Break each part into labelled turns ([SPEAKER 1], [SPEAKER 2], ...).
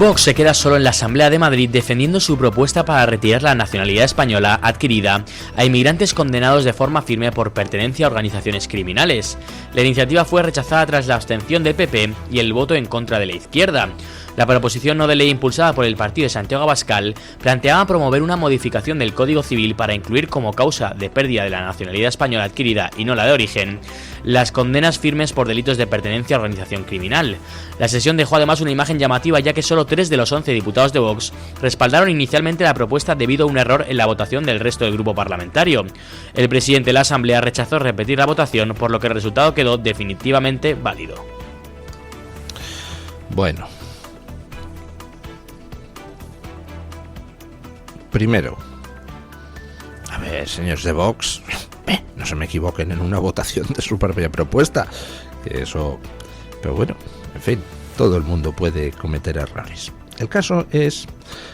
[SPEAKER 1] Vox se queda solo en la Asamblea de Madrid defendiendo su propuesta para retirar la nacionalidad española adquirida a inmigrantes condenados de forma firme por pertenencia a organizaciones criminales. La iniciativa fue rechazada tras la abstención del PP y el voto en contra de la izquierda. La proposición no de ley impulsada por el partido de Santiago Abascal planteaba promover una modificación del Código Civil para incluir como causa de pérdida de la nacionalidad española adquirida y no la de origen las condenas firmes por delitos de pertenencia a organización criminal. La sesión dejó además una imagen llamativa, ya que solo 3 de los 11 diputados de Vox respaldaron inicialmente la propuesta debido a un error en la votación del resto del grupo parlamentario. El presidente de la Asamblea rechazó repetir la votación, por lo que el resultado quedó definitivamente válido.
[SPEAKER 2] Bueno. Primero, a ver, señores de Vox, no se me equivoquen en una votación de su propia propuesta, que eso... Pero bueno, en fin, todo el mundo puede cometer errores. El caso es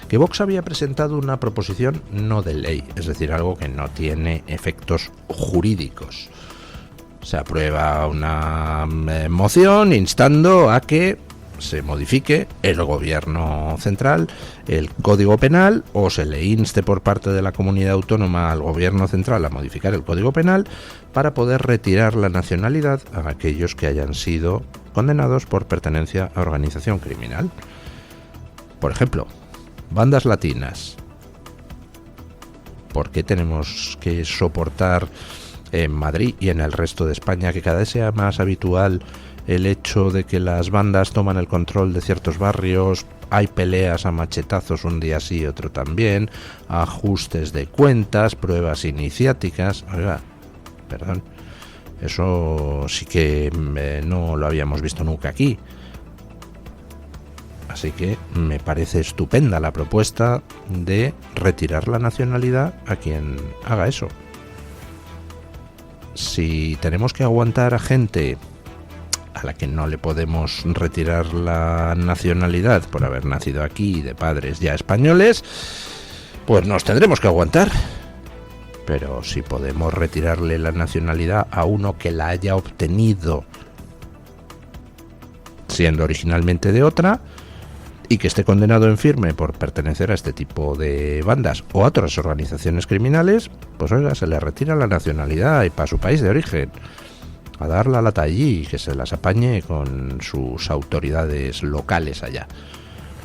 [SPEAKER 2] que Vox había presentado una proposición no de ley, es decir, algo que no tiene efectos jurídicos. Se aprueba una moción instando a que se modifique el gobierno central, el Código Penal, o se le inste por parte de la comunidad autónoma al gobierno central a modificar el Código Penal para poder retirar la nacionalidad a aquellos que hayan sido condenados por pertenencia a organización criminal. Por ejemplo, bandas latinas. ¿Por qué tenemos que soportar en Madrid y en el resto de España que cada vez sea más habitual el hecho de que las bandas toman el control de ciertos barrios, hay peleas a machetazos un día sí, otro también, ajustes de cuentas, pruebas iniciáticas? Oiga, perdón, eso sí que no lo habíamos visto nunca aquí. Así que me parece estupenda la propuesta de retirar la nacionalidad a quien haga eso. Si tenemos que aguantar a gente a la que no le podemos retirar la nacionalidad por haber nacido aquí de padres ya españoles, pues nos tendremos que aguantar. Pero si podemos retirarle la nacionalidad a uno que la haya obtenido siendo originalmente de otra y que esté condenado en firme por pertenecer a este tipo de bandas o a otras organizaciones criminales, pues oiga, se le retira la nacionalidad y para su país de origen, a dar la lata allí y que se las apañe con sus autoridades locales allá.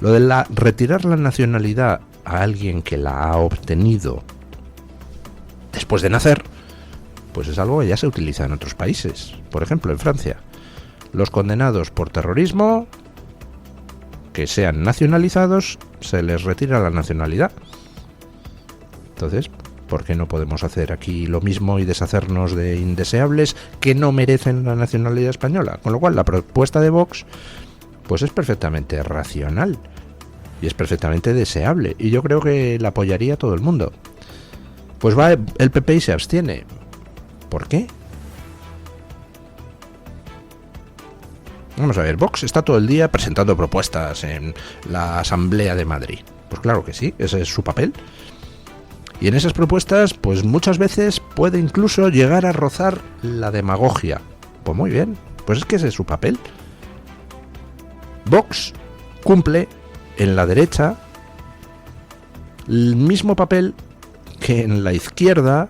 [SPEAKER 2] Lo de retirar la nacionalidad a alguien que la ha obtenido después de nacer, pues es algo que ya se utiliza en otros países. Por ejemplo, en Francia, los condenados por terrorismo que sean nacionalizados, se les retira la nacionalidad. Entonces, ¿por qué no podemos hacer aquí lo mismo y deshacernos de indeseables que no merecen la nacionalidad española? Con lo cual, la propuesta de Vox pues es perfectamente racional y es perfectamente deseable, y yo creo que la apoyaría todo el mundo. Pues va el PP y se abstiene. ¿Por qué? Vamos a ver, Vox está todo el día presentando propuestas en la Asamblea de Madrid. Pues claro que sí, ese es su papel. Y en esas propuestas, pues muchas veces puede incluso llegar a rozar la demagogia. Pues muy bien, pues es que ese es su papel. Vox cumple en la derecha el mismo papel que en la izquierda,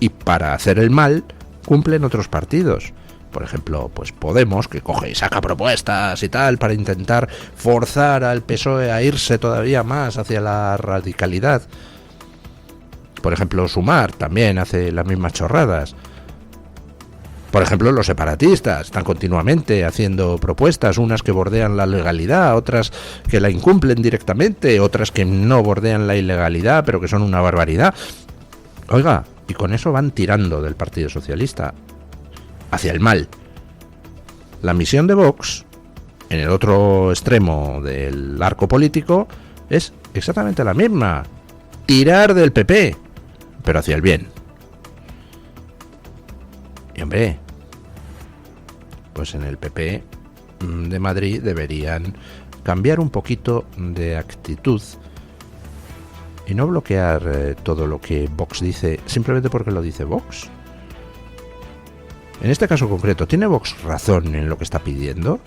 [SPEAKER 2] y para hacer el mal cumplen otros partidos. Por ejemplo, pues Podemos, que coge y saca propuestas y tal para intentar forzar al PSOE a irse todavía más hacia la radicalidad. Por ejemplo, Sumar también hace las mismas chorradas. Por ejemplo, los separatistas están continuamente haciendo propuestas, unas que bordean la legalidad, otras que la incumplen directamente, otras que no bordean la ilegalidad, pero que son una barbaridad. Oiga, y con eso van tirando del Partido Socialista hacia el mal. La misión de Vox, en el otro extremo del arco político, es exactamente la misma: tirar del PP, pero hacia el bien. Y hombre, pues en el PP de Madrid deberían cambiar un poquito de actitud y no bloquear todo lo que Vox dice simplemente porque lo dice Vox. En este caso concreto, ¿tiene Vox razón en lo que está pidiendo?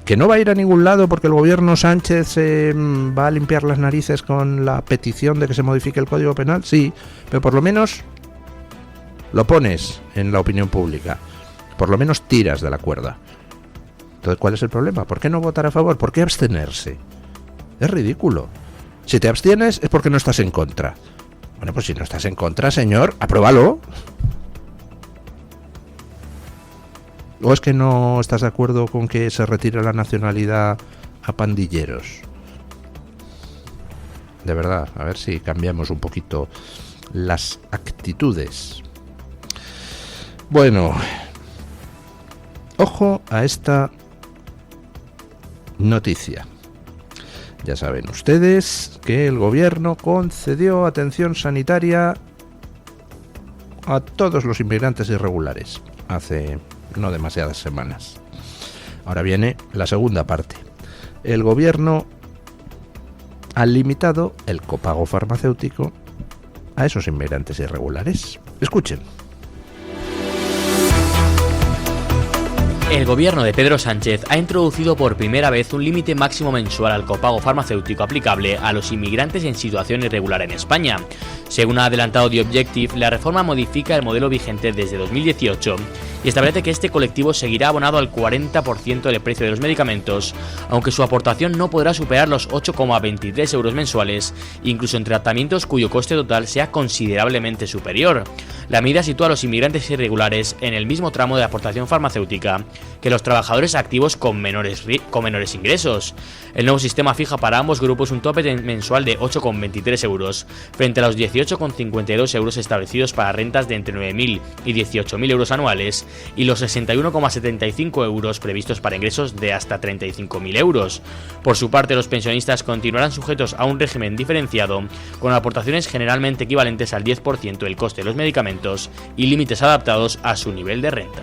[SPEAKER 2] que no va a ir a ningún lado porque el gobierno Sánchez se va a limpiar las narices con la petición de que se modifique el Código Penal, sí, pero por lo menos lo pones en la opinión pública, por lo menos tiras de la cuerda. Entonces, ¿cuál es el problema? ¿Por qué no votar a favor? ¿Por qué abstenerse? Es ridículo. Si te abstienes es porque no estás en contra. Bueno, pues si no estás en contra, señor, apruébalo. ¿O es que no estás de acuerdo con que se retire la nacionalidad a pandilleros? De verdad, a ver si cambiamos un poquito las actitudes. Bueno, ojo a esta noticia. Ya saben ustedes que el gobierno concedió atención sanitaria a todos los inmigrantes irregulares hace no demasiadas semanas. Ahora viene la segunda parte. El gobierno ha limitado el copago farmacéutico a esos inmigrantes irregulares. Escuchen.
[SPEAKER 1] El gobierno de Pedro Sánchez ha introducido por primera vez un límite máximo mensual al copago farmacéutico aplicable a los inmigrantes en situación irregular en España. Según ha adelantado The Objective, la reforma modifica el modelo vigente desde 2018 y establece que este colectivo seguirá abonado al 40% del precio de los medicamentos, aunque su aportación no podrá superar los 8,23 euros mensuales, incluso en tratamientos cuyo coste total sea considerablemente superior. La medida sitúa a los inmigrantes irregulares en el mismo tramo de aportación farmacéutica que los trabajadores activos con menores ingresos. El nuevo sistema fija para ambos grupos un tope mensual de 8,23 euros, frente a los 18,52 euros establecidos para rentas de entre 9.000 y 18.000 euros anuales y los 61,75 euros previstos para ingresos de hasta 35.000 euros. Por su parte, los pensionistas continuarán sujetos a un régimen diferenciado, con aportaciones generalmente equivalentes al 10% del coste de los medicamentos y límites adaptados a su nivel de renta.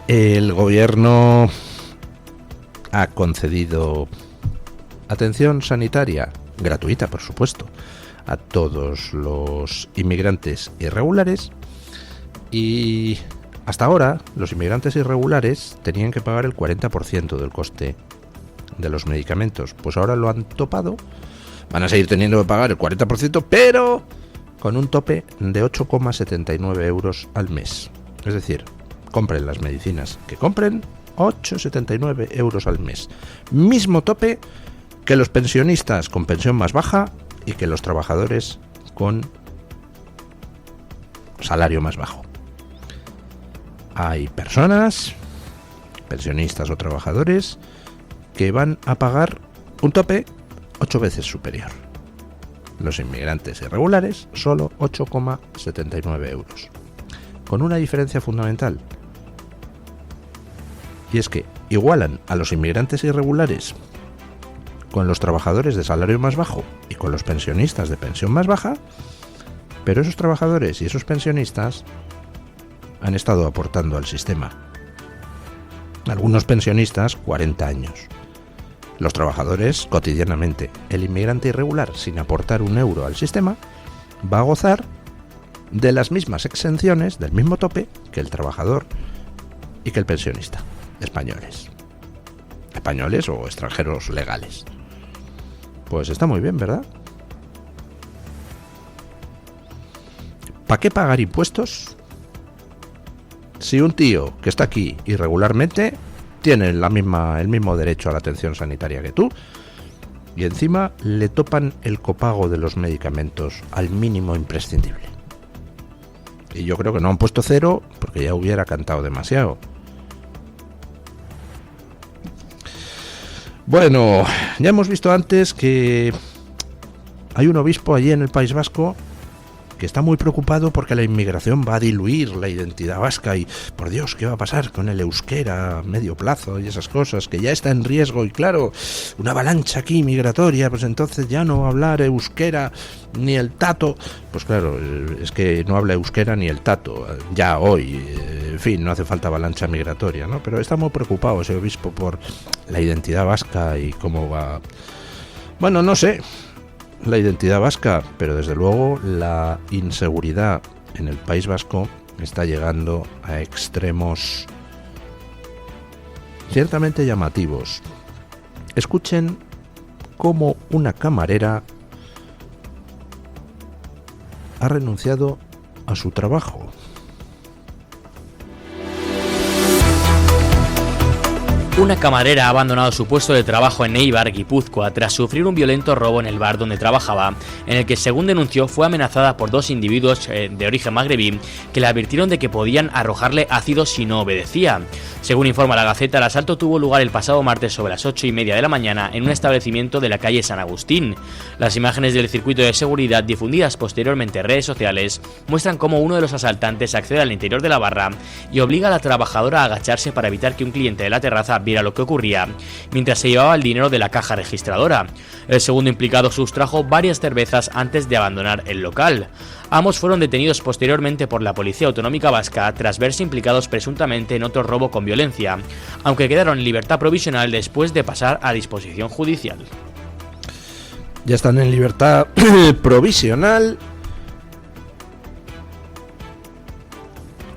[SPEAKER 2] El gobierno ha concedido atención sanitaria gratuita, por supuesto, a todos los inmigrantes irregulares, y hasta ahora los inmigrantes irregulares tenían que pagar el 40% del coste de los medicamentos. Pues ahora lo han topado, van a seguir teniendo que pagar el 40%, pero con un tope de 8,79 euros al mes. Es decir, compren las medicinas que compren, 8,79 euros al mes. Mismo tope que los pensionistas con pensión más baja y que los trabajadores con salario más bajo. Hay personas, pensionistas o trabajadores, que van a pagar un tope 8 veces superior. Los inmigrantes irregulares, solo 8,79 euros. Con una diferencia fundamental. Y es que igualan a los inmigrantes irregulares con los trabajadores de salario más bajo y con los pensionistas de pensión más baja, pero esos trabajadores y esos pensionistas han estado aportando al sistema. Algunos pensionistas 40 años. Los trabajadores cotidianamente. El inmigrante irregular, sin aportar un euro al sistema, va a gozar de las mismas exenciones, del mismo tope, que el trabajador y que el pensionista. Españoles o extranjeros legales. Pues está muy bien, ¿verdad? ¿Para qué pagar impuestos si un tío que está aquí irregularmente tiene el mismo derecho a la atención sanitaria que tú, y encima le topan el copago de los medicamentos al mínimo imprescindible? Y yo creo que no han puesto cero porque ya hubiera cantado demasiado. Bueno, ya hemos visto antes que hay un obispo allí en el País Vasco que está muy preocupado porque la inmigración va a diluir la identidad vasca y, por Dios, ¿qué va a pasar con el euskera a medio plazo y esas cosas? Que ya está en riesgo y, claro, una avalancha aquí migratoria, pues entonces ya no va a hablar euskera ni el tato. Pues claro, es que no habla euskera ni el tato, ya hoy, en fin, no hace falta avalancha migratoria, ¿no? Pero está muy preocupado ese obispo por la identidad vasca y cómo va... Bueno, no sé... la identidad vasca, pero desde luego la inseguridad en el País Vasco está llegando a extremos ciertamente llamativos. Escuchen cómo una camarera ha renunciado a su trabajo.
[SPEAKER 1] Una camarera ha abandonado su puesto de trabajo en Eibar, Guipúzcoa, tras sufrir un violento robo en el bar donde trabajaba, en el que, según denunció, fue amenazada por dos individuos de origen magrebí que le advirtieron de que podían arrojarle ácido si no obedecía. Según informa la Gaceta, el asalto tuvo lugar el pasado martes sobre las 8:30 de la mañana en un establecimiento de la calle San Agustín. Las imágenes del circuito de seguridad difundidas posteriormente en redes sociales muestran cómo uno de los asaltantes accede al interior de la barra y obliga a la trabajadora a agacharse para evitar que un cliente de la terraza viera lo que ocurría, mientras se llevaba el dinero de la caja registradora. El segundo implicado sustrajo varias cervezas antes de abandonar el local. Ambos fueron detenidos posteriormente por la Policía Autonómica Vasca tras verse implicados presuntamente en otro robo con violencia, aunque quedaron en libertad provisional después de pasar a disposición judicial.
[SPEAKER 2] Ya están en libertad provisional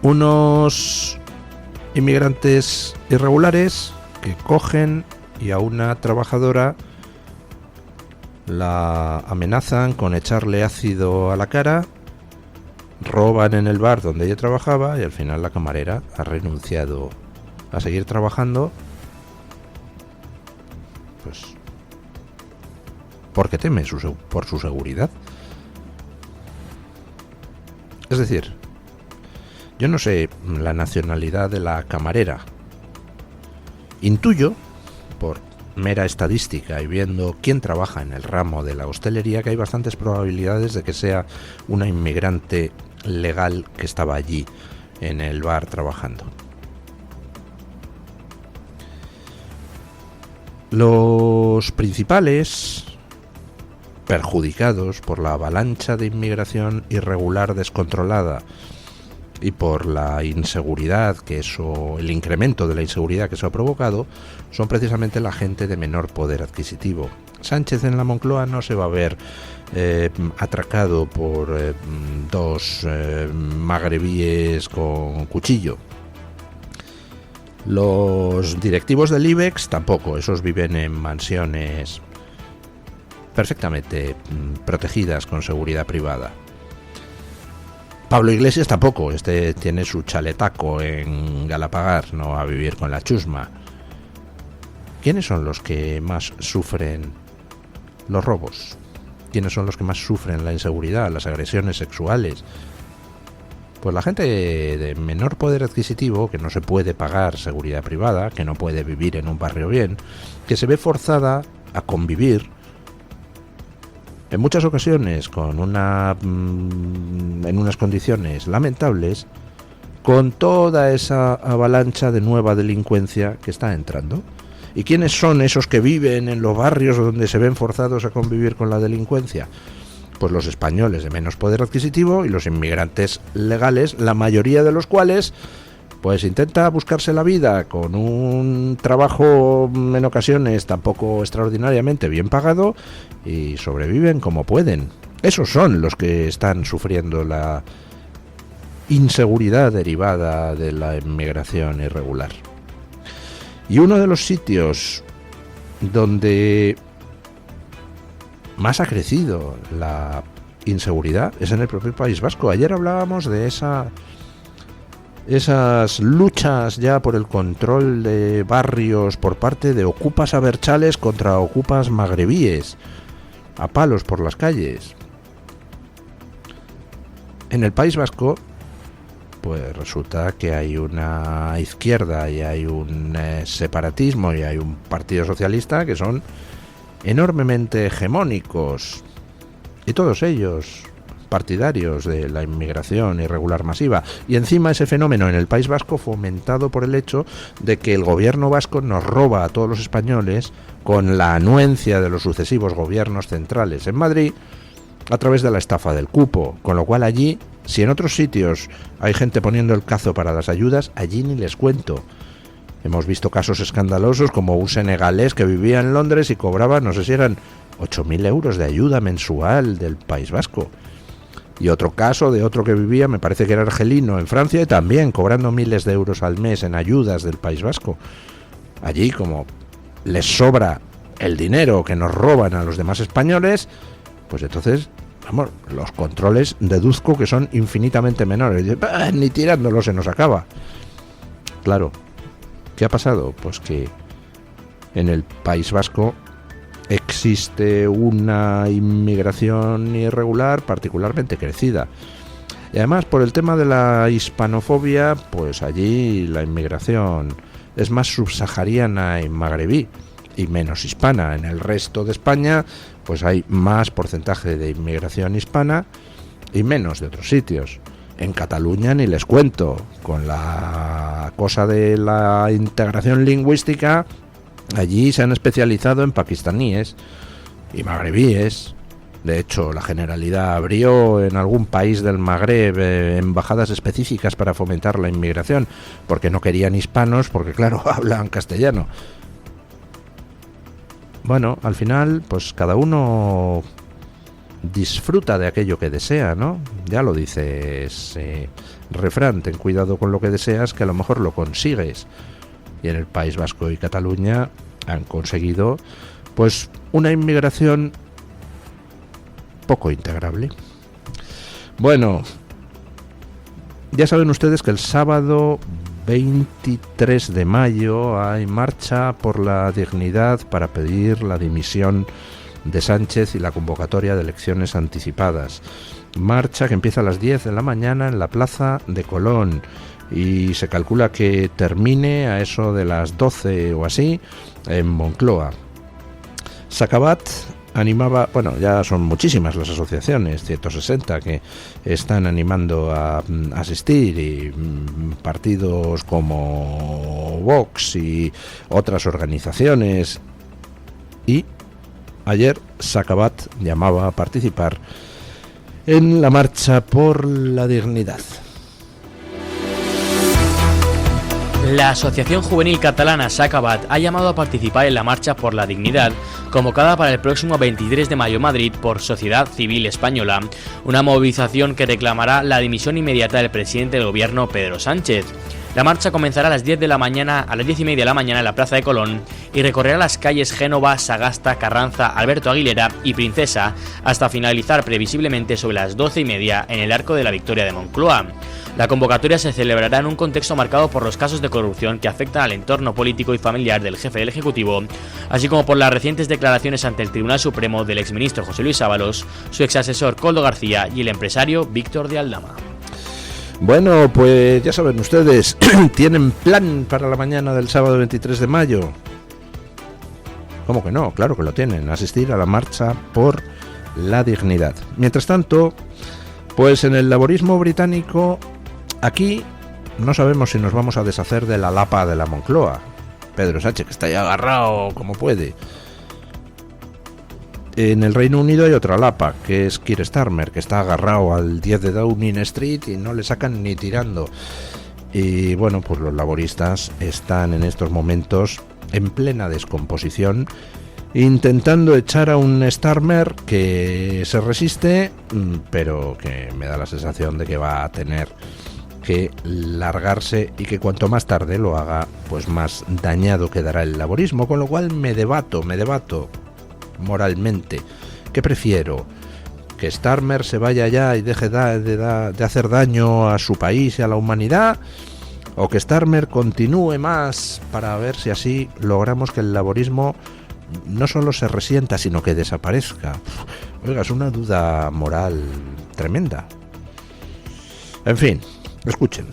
[SPEAKER 2] unos inmigrantes irregulares que cogen y a una trabajadora la amenazan con echarle ácido a la cara, roban en el bar donde ella trabajaba y al final la camarera ha renunciado a seguir trabajando, pues porque teme por su seguridad. Es decir, yo no sé la nacionalidad de la camarera. Intuyo, por mera estadística y viendo quién trabaja en el ramo de la hostelería, que hay bastantes probabilidades de que sea una inmigrante legal que estaba allí en el bar trabajando. Los principales perjudicados por la avalancha de inmigración irregular descontrolada y por la inseguridad que eso, el incremento de la inseguridad que eso ha provocado, son precisamente la gente de menor poder adquisitivo. Sánchez en la Moncloa no se va a ver atracado por dos magrebíes con cuchillo. Los directivos del IBEX tampoco, esos viven en mansiones perfectamente protegidas con seguridad privada. Pablo Iglesias tampoco, este tiene su chaletaco en Galapagar, no va a vivir con la chusma. ¿Quiénes son los que más sufren los robos? ¿Quiénes son los que más sufren la inseguridad, las agresiones sexuales? Pues la gente de menor poder adquisitivo, que no se puede pagar seguridad privada, que no puede vivir en un barrio bien, que se ve forzada a convivir en muchas ocasiones en unas condiciones lamentables, con toda esa avalancha de nueva delincuencia que está entrando. ¿Y quiénes son esos que viven en los barrios donde se ven forzados a convivir con la delincuencia? Pues los españoles de menos poder adquisitivo y los inmigrantes legales, la mayoría de los cuales pues intenta buscarse la vida con un trabajo en ocasiones tampoco extraordinariamente bien pagado y sobreviven como pueden. Esos son los que están sufriendo la inseguridad derivada de la inmigración irregular. Y uno de los sitios donde más ha crecido la inseguridad es en el propio País Vasco. Ayer hablábamos de esas luchas ya por el control de barrios por parte de ocupas abertzales contra ocupas magrebíes, a palos por las calles. En el País Vasco, pues resulta que hay una izquierda y hay un separatismo y hay un partido socialista que son enormemente hegemónicos, y todos ellos partidarios de la inmigración irregular masiva, y encima ese fenómeno en el País Vasco fomentado por el hecho de que el gobierno vasco nos roba a todos los españoles con la anuencia de los sucesivos gobiernos centrales en Madrid a través de la estafa del cupo, con lo cual allí, si en otros sitios hay gente poniendo el cazo para las ayudas, allí ni les cuento. Hemos visto casos escandalosos como un senegalés que vivía en Londres y cobraba, no sé si eran 8.000 euros de ayuda mensual del País Vasco. Y otro caso de otro que vivía, me parece que era argelino, en Francia, y también cobrando miles de euros al mes en ayudas del País Vasco. allí, como les sobra el dinero que nos roban a los demás españoles, pues entonces, vamos, los controles deduzco que son infinitamente menores. Ni tirándolo se nos acaba. Claro, ¿qué ha pasado? Pues que en el País Vasco existe una inmigración irregular particularmente crecida. Y además, por el tema de la hispanofobia, pues allí la inmigración es más subsahariana y magrebí y menos hispana. En el resto de España, pues hay más porcentaje de inmigración hispana y menos de otros sitios. En Cataluña ni les cuento, con la cosa de la integración lingüística, allí se han especializado en pakistaníes y magrebíes. De hecho, la Generalidad abrió en algún país del Magreb embajadas específicas para fomentar la inmigración, porque no querían hispanos, porque claro, hablan castellano. Bueno, al final, pues cada uno disfruta de aquello que desea, ¿no? Ya lo dice ese refrán, ten cuidado con lo que deseas, que a lo mejor lo consigues. Y en el País Vasco y Cataluña han conseguido, pues, una inmigración poco integrable. Bueno, ya saben ustedes que el sábado 23 de mayo hay marcha por la dignidad para pedir la dimisión de Sánchez y la convocatoria de elecciones anticipadas. Marcha que empieza a las 10 de la mañana en la Plaza de Colón y se calcula que termine a eso de las 12 o así en Moncloa. Sakabat animaba, bueno, ya son muchísimas las asociaciones, 160 que están animando a asistir, y partidos como Vox y otras organizaciones, y ayer Sakabat llamaba a participar en la marcha por la dignidad.
[SPEAKER 1] La Asociación Juvenil Catalana Sakabat ha llamado a participar en la Marcha por la Dignidad, convocada para el próximo 23 de mayo en Madrid por Sociedad Civil Española, una movilización que reclamará la dimisión inmediata del presidente del gobierno, Pedro Sánchez. La marcha comenzará a las 10 de la mañana, a las 10:30 de la mañana en la Plaza de Colón y recorrerá las calles Génova, Sagasta, Carranza, Alberto Aguilera y Princesa hasta finalizar previsiblemente sobre las 12:30 en el Arco de la Victoria de Moncloa. La convocatoria se celebrará en un contexto marcado por los casos de corrupción que afectan al entorno político y familiar del jefe del Ejecutivo, así como por las recientes declaraciones ante el Tribunal Supremo del exministro José Luis Ábalos, su exasesor Koldo García y el empresario Víctor de Aldama.
[SPEAKER 2] Bueno, pues ya saben ustedes, ¿tienen plan para la mañana del sábado 23 de mayo? ¿Cómo que no? Claro que lo tienen, asistir a la marcha por la dignidad. Mientras tanto, pues en el laborismo británico, aquí no sabemos si nos vamos a deshacer de la lapa de la Moncloa. Pedro Sánchez, que está ahí agarrado como puede. En el Reino Unido hay otra lapa, que es Keir Starmer, que está agarrado al 10 de Downing Street y no le sacan ni tirando. Y bueno, pues los laboristas están en estos momentos en plena descomposición, intentando echar a un Starmer que se resiste, pero que me da la sensación de que va a tener que largarse, y que cuanto más tarde lo haga, pues más dañado quedará el laborismo. Con lo cual me debato moralmente. ¿Qué prefiero? ¿Que Starmer se vaya ya y deje de hacer daño a su país y a la humanidad? ¿O que Starmer continúe más para ver si así logramos que el laborismo no solo se resienta, sino que desaparezca? Oiga, es una duda moral tremenda. En fin, escuchen.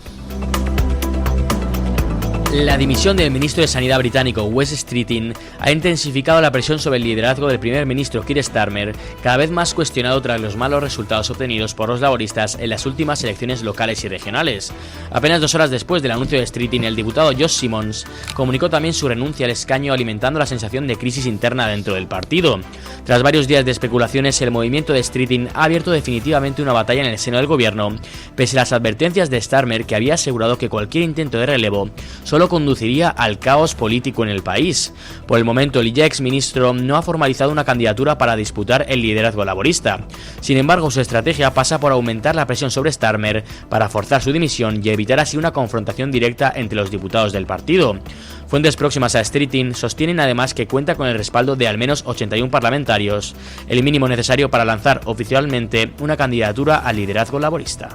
[SPEAKER 1] La dimisión del ministro de Sanidad británico Wes Streeting ha intensificado la presión sobre el liderazgo del primer ministro Keir Starmer, cada vez más cuestionado tras los malos resultados obtenidos por los laboristas en las últimas elecciones locales y regionales. Apenas 2 horas después del anuncio de Streeting, el diputado Josh Simons comunicó también su renuncia al escaño, alimentando la sensación de crisis interna dentro del partido. Tras varios días de especulaciones, el movimiento de Streeting ha abierto definitivamente una batalla en el seno del gobierno, pese a las advertencias de Starmer, que había asegurado que cualquier intento de relevo solo solo conduciría al caos político en el país. Por el momento, el ya exministro no ha formalizado una candidatura para disputar el liderazgo laborista. Sin embargo, su estrategia pasa por aumentar la presión sobre Starmer para forzar su dimisión y evitar así una confrontación directa entre los diputados del partido. Fuentes próximas a Streeting sostienen además que cuenta con el respaldo de al menos 81 parlamentarios, el mínimo necesario para lanzar oficialmente una candidatura al liderazgo laborista.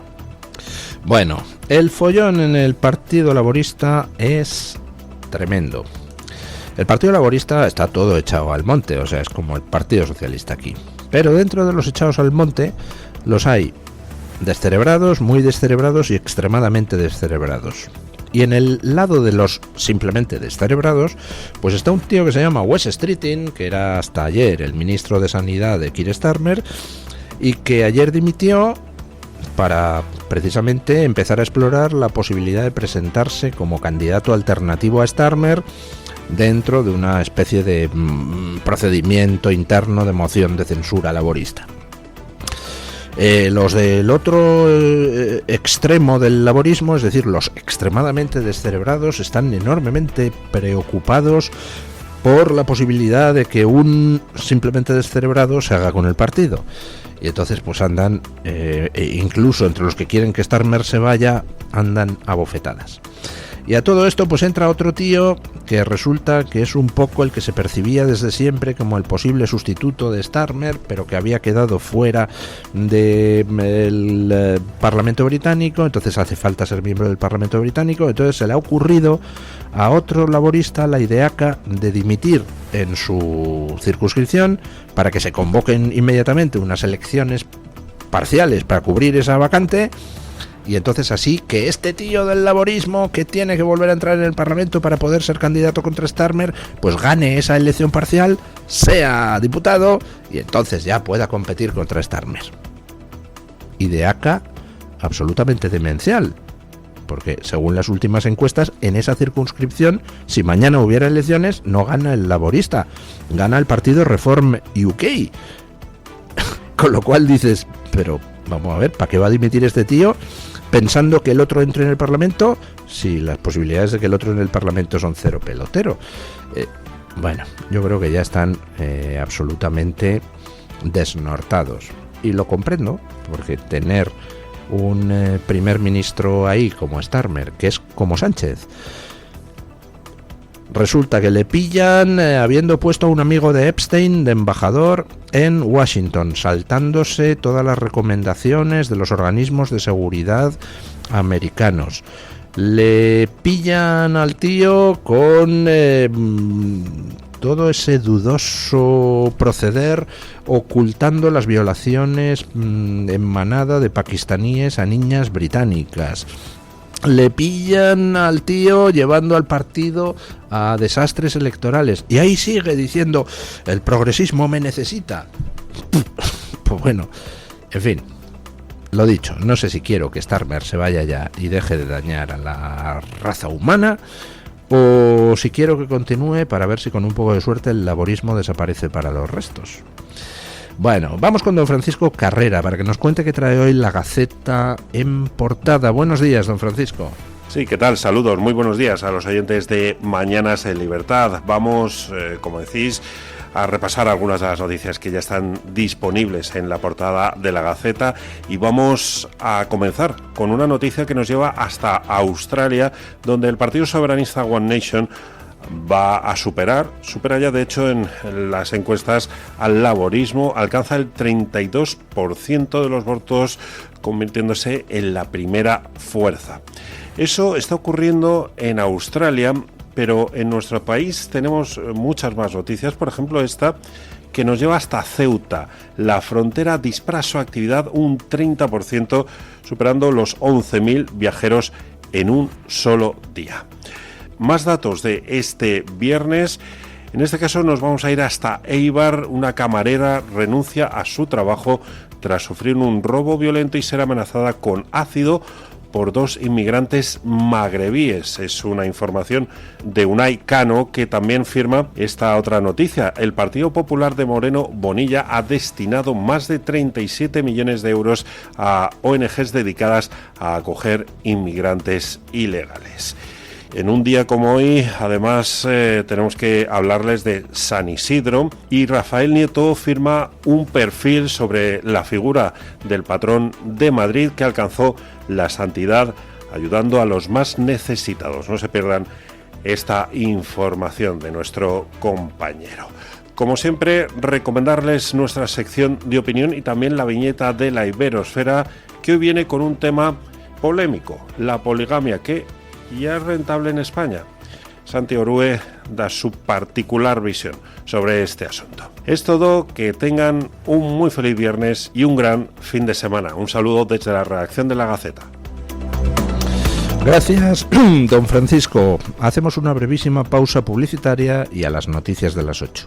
[SPEAKER 2] Bueno, el follón en el Partido Laborista es tremendo. El Partido Laborista está todo echado al monte, o sea, es como el Partido Socialista aquí. Pero dentro de los echados al monte los hay descerebrados, muy descerebrados y extremadamente descerebrados. Y en el lado de los simplemente descerebrados, pues está un tío que se llama Wes Streeting, que era hasta ayer el ministro de Sanidad de Keir Starmer, y que ayer dimitió para precisamente empezar a explorar la posibilidad de presentarse como candidato alternativo a Starmer dentro de una especie de procedimiento interno de moción de censura laborista. Los del otro extremo del laborismo, es decir, los extremadamente descerebrados, están enormemente preocupados por la posibilidad de que un simplemente descerebrado se haga con el partido. Y entonces pues andan, incluso entre los que quieren que Starmer se vaya, andan a bofetadas. Y a todo esto pues entra otro tío que resulta que es un poco el que se percibía desde siempre como el posible sustituto de Starmer, pero que había quedado fuera del Parlamento británico, entonces hace falta ser miembro del Parlamento británico, entonces se le ha ocurrido a otro laborista la ideaca de dimitir en su circunscripción para que se convoquen inmediatamente unas elecciones parciales para cubrir esa vacante. Y entonces así que este tío del laborismo que tiene que volver a entrar en el Parlamento para poder ser candidato contra Starmer, pues gane esa elección parcial, sea diputado y entonces ya pueda competir contra Starmer. Ideaca absolutamente demencial, porque según las últimas encuestas en esa circunscripción, si mañana hubiera elecciones, no gana el laborista, gana el partido Reform UK. Con lo cual dices, pero vamos a ver, ¿para qué va a dimitir este tío pensando que el otro entre en el Parlamento si las posibilidades de que el otro en el Parlamento son cero pelotero? Bueno, yo creo que ya están absolutamente desnortados. Y lo comprendo, porque tener un primer ministro ahí como Starmer, que es como Sánchez, resulta que le pillan habiendo puesto a un amigo de Epstein de embajador en Washington, saltándose todas las recomendaciones de los organismos de seguridad americanos. Le pillan al tío con todo ese dudoso proceder, ocultando las violaciones en manada de pakistaníes a niñas británicas. Le pillan al tío llevando al partido a desastres electorales. Y ahí sigue diciendo, el progresismo me necesita. Pues bueno, en fin, lo dicho, no sé si quiero que Starmer se vaya ya y deje de dañar a la raza humana, o si quiero que continúe para ver si con un poco de suerte el laborismo desaparece para los restos. Bueno, vamos con don Francisco Carrera para que nos cuente qué trae hoy la Gaceta en portada. Buenos días, don Francisco.
[SPEAKER 3] Sí, ¿qué tal? Saludos, muy buenos días a los oyentes de Mañanas en Libertad. Vamos, como decís, a repasar algunas de las noticias que ya están disponibles en la portada de la Gaceta y vamos a comenzar con una noticia que nos lleva hasta Australia, donde el partido soberanista One Nation va a supera ya de hecho en las encuestas al laborismo, alcanza el 32% de los votos, convirtiéndose en la primera fuerza. Eso está ocurriendo en Australia, pero en nuestro país tenemos muchas más noticias, por ejemplo esta que nos lleva hasta Ceuta. La frontera dispara su actividad un 30%, superando los 11.000 viajeros en un solo día. Más datos de este viernes. En este caso nos vamos a ir hasta Eibar. Una camarera renuncia a su trabajo tras sufrir un robo violento y ser amenazada con ácido por dos inmigrantes magrebíes. Es una información de Unai Cano, que también firma esta otra noticia. El Partido Popular de Moreno Bonilla ha destinado más de 37 millones de euros a ONGs dedicadas a acoger inmigrantes ilegales. En un día como hoy, además, tenemos que hablarles de San Isidro, y Rafael Nieto firma un perfil sobre la figura del patrón de Madrid que alcanzó la santidad ayudando a los más necesitados. No se pierdan esta información de nuestro compañero. Como siempre, recomendarles nuestra sección de opinión y también la viñeta de la Iberosfera, que hoy viene con un tema polémico: la poligamia, que ya es rentable en España. Santi Orue da su particular visión sobre este asunto. Es todo, que tengan un muy feliz viernes y un gran fin de semana. Un saludo desde la redacción de La Gaceta.
[SPEAKER 2] Gracias, don Francisco. Hacemos una brevísima pausa publicitaria y a las noticias de las 8.